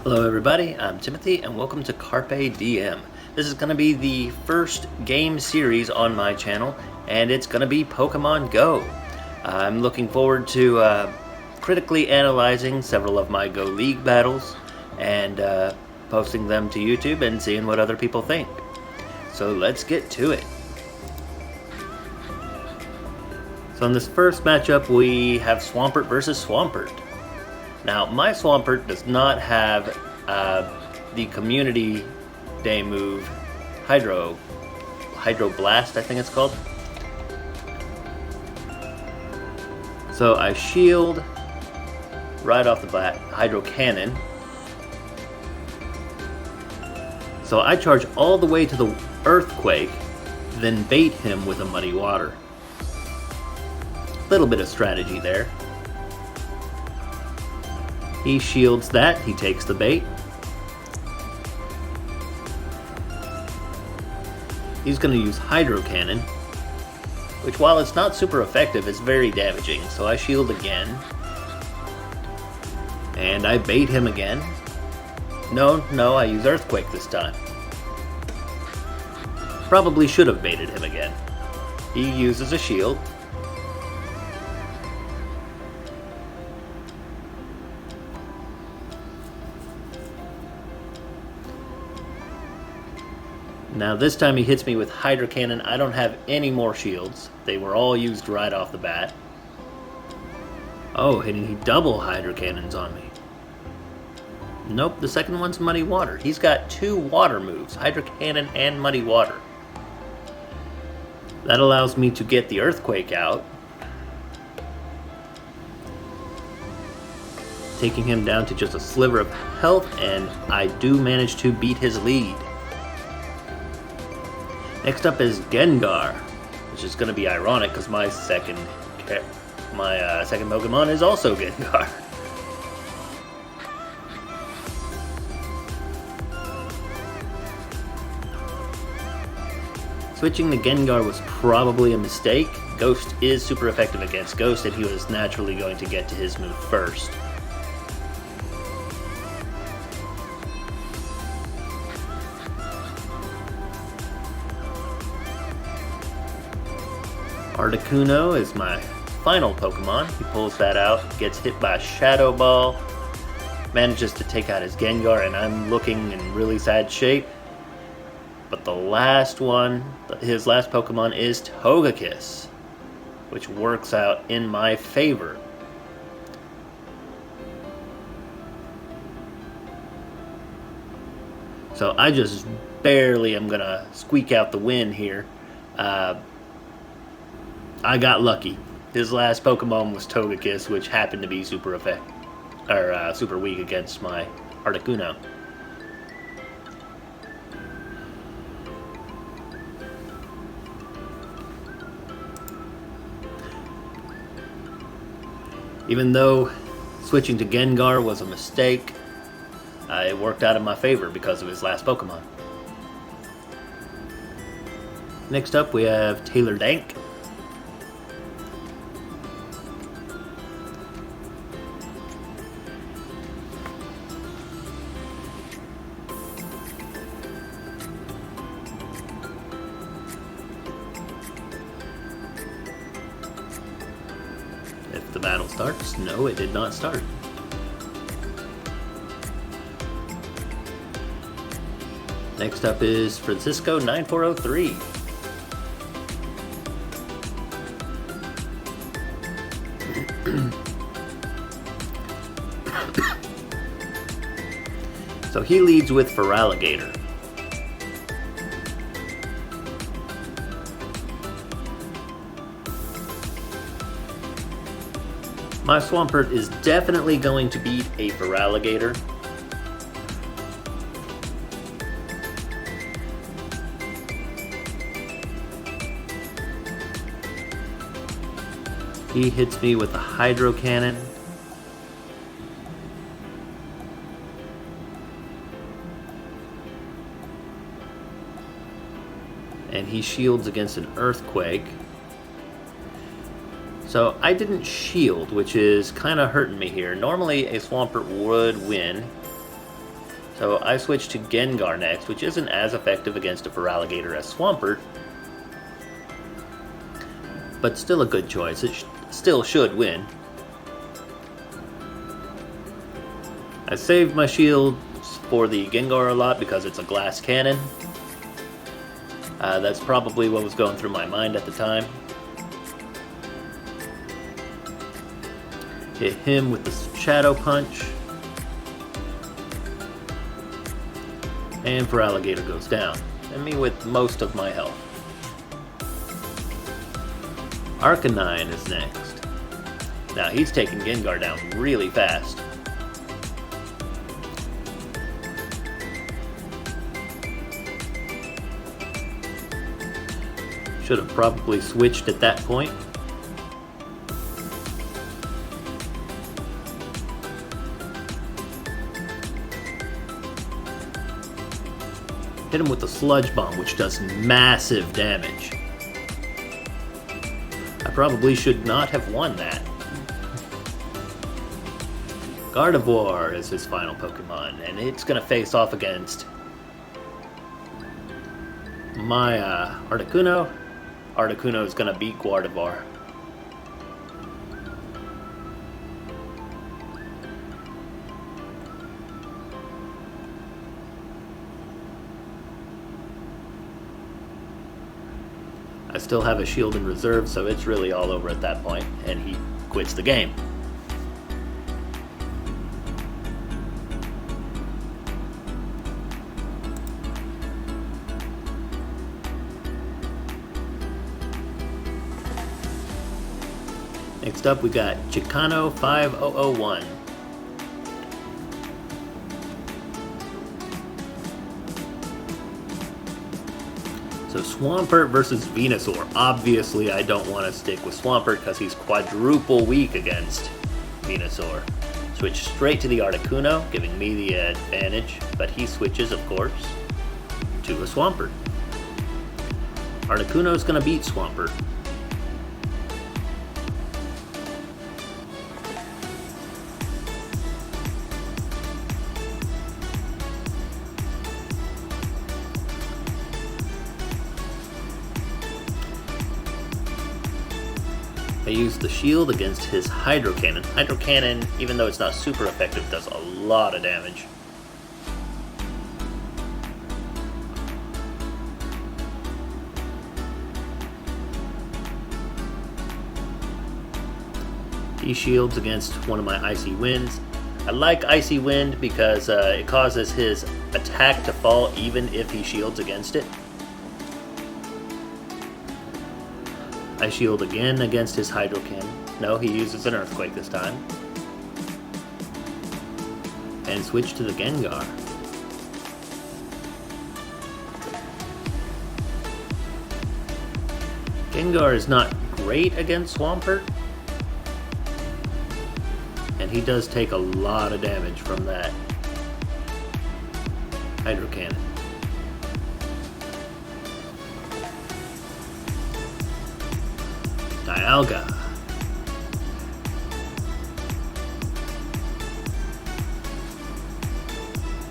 Hello everybody, I'm Timothy and welcome to Carpe Diem. This is going to be the first game series on my channel and it's going to be Pokemon Go. I'm looking forward to critically analyzing several of my Go League battles and posting them to YouTube and seeing what other people think. So let's get to it. So in this first matchup we have Swampert versus Swampert. Now, my Swampert does not have the Community Day move, Hydro Blast, I think it's called. So I shield right off the bat, Hydro Cannon. So I charge all the way to the Earthquake, then bait him with a Muddy Water. Little bit of strategy there. He shields that, he takes the bait. He's going to use Hydro Cannon, which while it's not super effective, is very damaging. So I shield again. And I bait him again. No, I use Earthquake this time. Probably should have baited him again. He uses a shield. Now this time he hits me with Hydro Cannon. I don't have any more shields. They were all used right off the bat. Oh, and he double Hydro Cannons on me. Nope, the second one's Muddy Water. He's got two water moves, Hydro Cannon and Muddy Water. That allows me to get the Earthquake out, taking him down to just a sliver of health, and I do manage to beat his lead. Next up is Gengar, which is going to be ironic because my second Pokemon is also Gengar. Switching to Gengar was probably a mistake. Ghost is super effective against Ghost, and he was naturally going to get to his move first. Articuno is my final Pokemon. He pulls that out, gets hit by a Shadow Ball, manages to take out his Gengar, and I'm looking in really sad shape. But the last one, his last Pokemon is Togekiss, which works out in my favor. So I just barely am gonna squeak out the win here. I got lucky. His last Pokemon was Togekiss, which happened to be super weak against my Articuno. Even though switching to Gengar was a mistake, it worked out in my favor because of his last Pokemon. Next up we have Taylor Dank. If the battle starts, no, it did not start. Next up is Francisco 9403. So he leads with Feraligatr. My Swampert is definitely going to beat a Feraligatr. He hits me with a Hydro Cannon. And he shields against an Earthquake. So I didn't shield, which is kind of hurting me here. Normally a Swampert would win. So I switch to Gengar next, which isn't as effective against a Feraligatr as Swampert, but still a good choice. It still should win. I saved my shields for the Gengar a lot because it's a glass cannon. That's probably what was going through my mind at the time. Hit him with the Shadow Punch. And Feraligatr goes down, and me with most of my health. Arcanine is next. Now he's taking Gengar down really fast. Should have probably switched at that point. Hit him with the Sludge Bomb, which does massive damage. I probably should not have won that. Gardevoir is his final Pokemon, and it's going to face off against my Articuno. Articuno is going to beat Gardevoir. I still have a shield in reserve, so it's really all over at that point, and he quits the game. Next up, we got Chicano 5001. So Swampert versus Venusaur. Obviously, I don't want to stick with Swampert because he's quadruple weak against Venusaur. Switch straight to the Articuno, giving me the advantage, but he switches, of course, to a Swampert. Articuno's going to beat Swampert. I used the shield against his Hydro Cannon. Hydro Cannon, even though it's not super effective, does a lot of damage. He shields against one of my Icy Winds. I like Icy Wind because it causes his attack to fall even if he shields against it. I shield again against his Hydro Cannon. No, he uses an Earthquake this time. And switch to the Gengar. Gengar is not great against Swampert. And he does take a lot of damage from that Hydro Cannon. Dialga.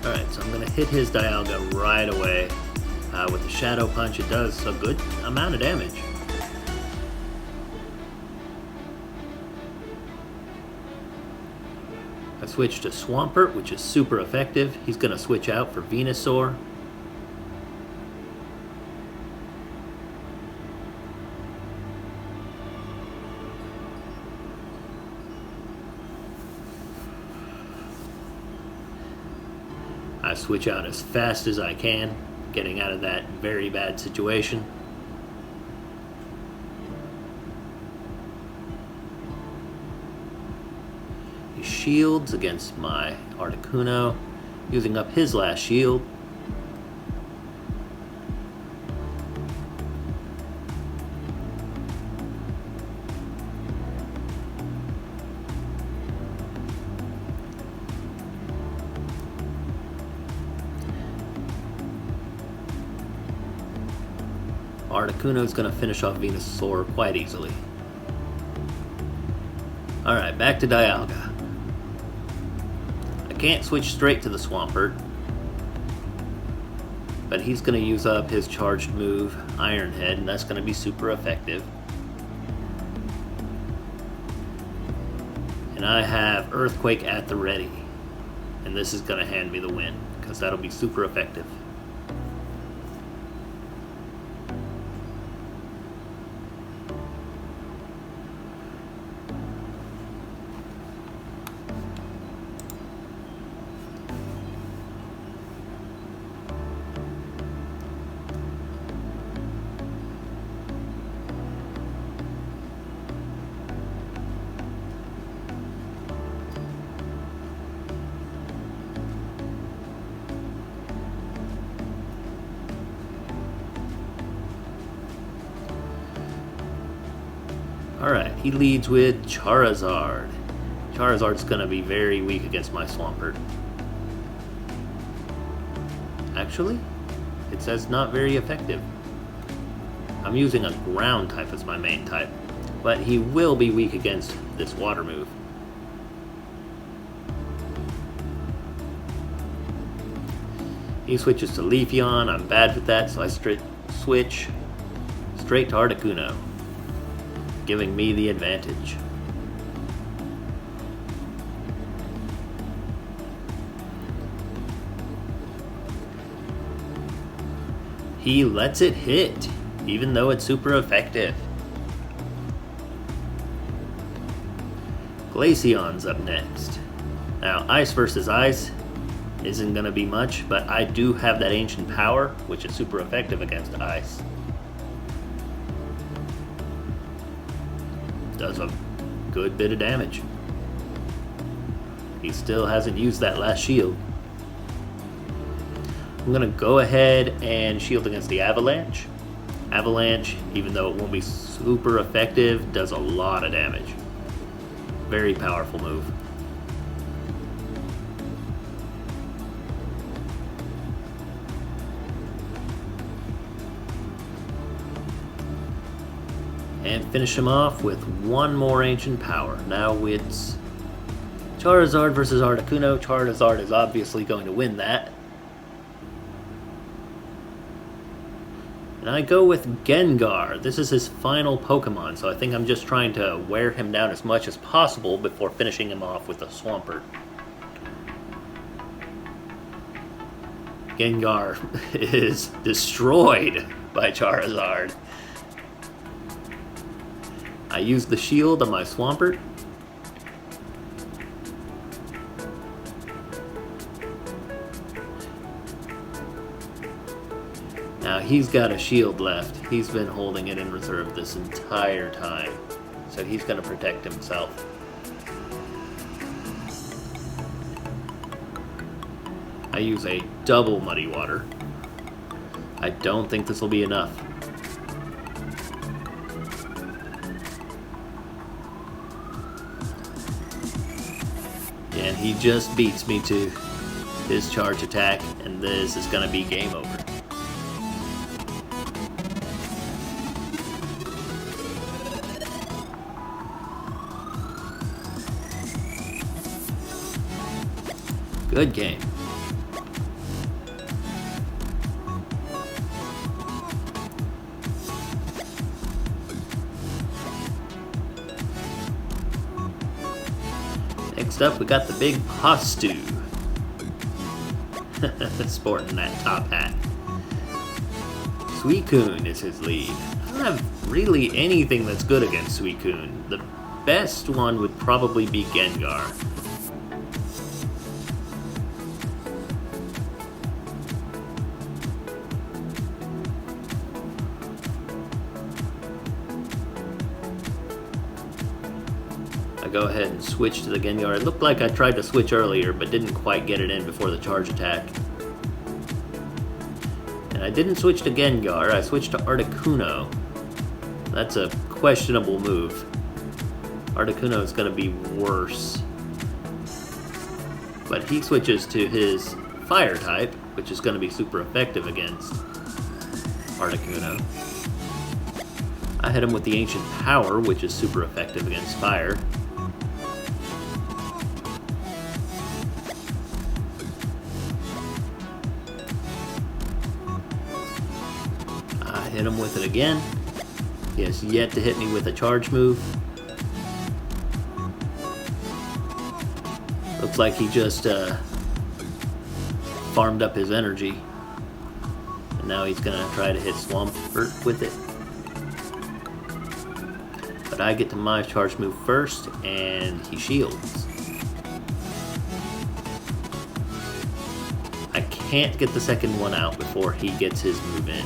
Alright, so I'm going to hit his Dialga right away with the Shadow Punch. It does a good amount of damage. I switch to Swampert, which is super effective. He's going to switch out for Venusaur. I switch out as fast as I can, getting out of that very bad situation. He shields against my Articuno, using up his last shield. Articuno is going to finish off Venusaur quite easily. Alright, back to Dialga. I can't switch straight to the Swampert But he's going to use up his charged move, Iron Head, and that's going to be super effective. And I have Earthquake at the ready. And this is going to hand me the win, because that'll be super effective. Alright, he leads with Charizard. Charizard's gonna be very weak against my Swampert. Actually, it says not very effective. I'm using a ground type as my main type, but he will be weak against this water move. He switches to Leafeon. I'm bad with that, so I switch straight to Articuno, giving me the advantage. He lets it hit, even though it's super effective. Glaceon's up next. Now, Ice versus Ice isn't going to be much, but I do have that Ancient Power, which is super effective against Ice. Does a good bit of damage. He still hasn't used that last shield. I'm gonna go ahead and shield against the Avalanche. Avalanche, even though it won't be super effective, does a lot of damage. Very powerful move. And finish him off with one more Ancient Power. Now it's Charizard versus Articuno. Charizard is obviously going to win that. And I go with Gengar. This is his final Pokemon, so I think I'm just trying to wear him down as much as possible before finishing him off with a Swampert. Gengar is destroyed by Charizard. I use the shield on my Swampert. Now he's got a shield left. He's been holding it in reserve this entire time. So he's going to protect himself. I use a double Muddy Water. I don't think this will be enough. And he just beats me to his charge attack, and this is going to be game over. Good game. Next up, we got the big Pastu. Sporting that top hat. Suicune is his lead. I don't have really anything that's good against Suicune. The best one would probably be Gengar. I go ahead and switch to the Gengar. It looked like I tried to switch earlier, but didn't quite get it in before the charge attack. And I didn't switch to Gengar, I switched to Articuno. That's a questionable move. Articuno is going to be worse. But he switches to his Fire type, which is going to be super effective against Articuno. I hit him with the Ancient Power, which is super effective against Fire. hit him with it again. He has yet to hit me with a charge move. Looks like he just farmed up his energy. And now he's gonna try to hit Swampert with it. But I get to my charge move first, and he shields. I can't get the second one out before he gets his move in.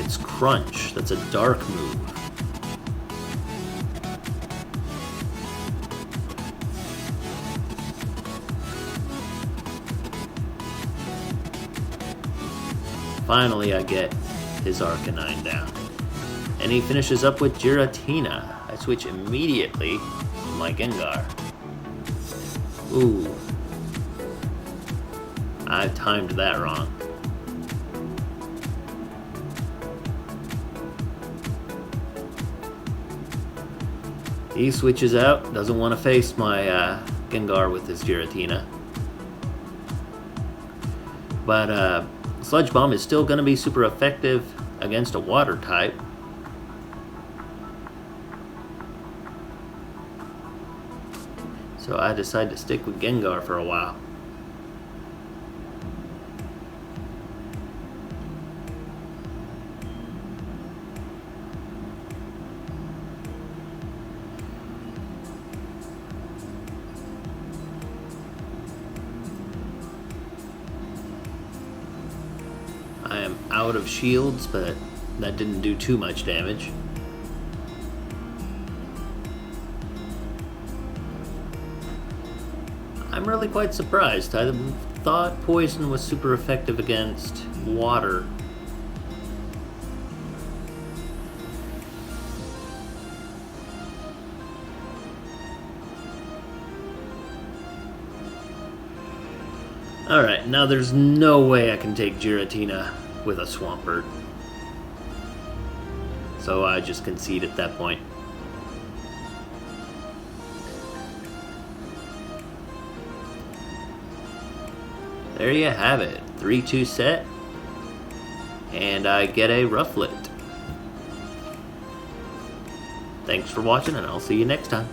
It's Crunch. That's a dark move. Finally, I get his Arcanine down. And he finishes up with Giratina. I switch immediately to my Gengar. Ooh. I timed that wrong. He switches out, doesn't want to face my Gengar with his Giratina. But Sludge Bomb is still going to be super effective against a water type. So I decide to stick with Gengar for a while. I am out of shields, but that didn't do too much damage. I'm really quite surprised. I thought poison was super effective against water. Alright, now there's no way I can take Giratina with a Swampert. So I just concede at that point. There you have it. 3-2 set. And I get a Rufflet. Thanks for watching, and I'll see you next time.